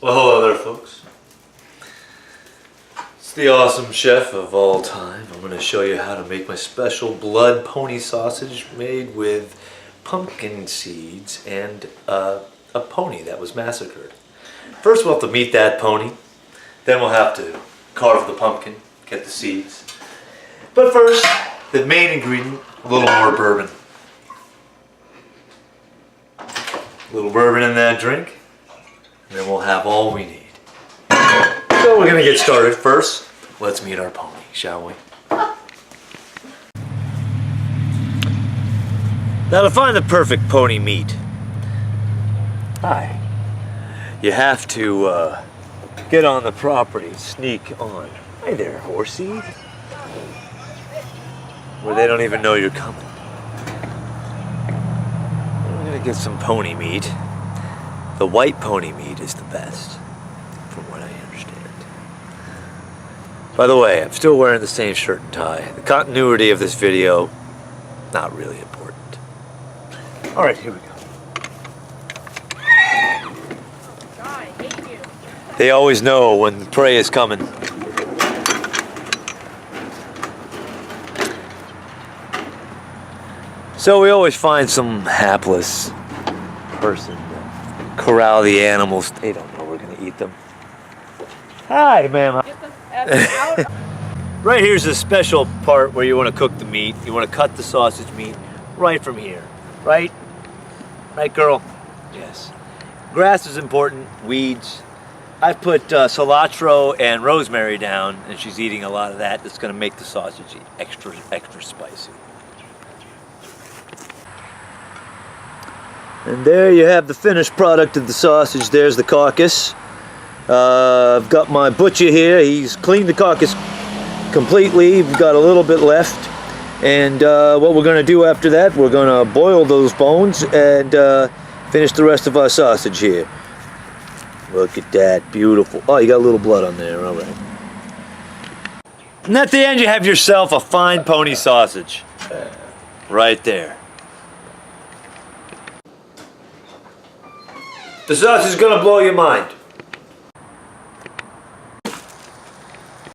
Well, hello there, folks. It's the awesome chef of all time. I'm going to show you how to make my special blood pony sausage made with pumpkin seeds and a pony that was massacred. First we'll have to meat that pony. Then we'll have to carve the pumpkin, get the seeds. But first, the main ingredient, a little more bourbon. A little bourbon in that drink. And then we'll have all we need. So we're going to get started. First, let's meet our pony, shall we? Now to find the perfect pony meat, you have to get on the property, sneak on. Hi there, horsey. Where they don't even know you're coming. We're going to get some pony meat. The white pony meat is the best, from what I understand. By the way, I'm still wearing the same shirt and tie. The continuity of this video, not really important. Alright, here we go. God, I hate you. They always know when the prey is coming. So we always find some hapless person to corral the animals. They don't know we're going to eat them. Hi, ma'am. Get the F out. Right here's the special part where you want to cook the meat. You want to cut the sausage meat right from here. Right? Right, girl? Yes. Grass is important. Weeds. I've put cilantro and rosemary down, and she's eating a lot of that. That's going to make the sausage extra spicy. And there you have the finished product of the sausage. There's the carcass. I've got my butcher here. He's cleaned the carcass completely. We've got a little bit left. And what we're going to do after that, we're going to boil those bones and finish the rest of our sausage here. Look at that. Beautiful. Oh, you got a little blood on there. All right. And at the end, you have yourself a fine pony sausage. Right there. The sausage is going to blow your mind.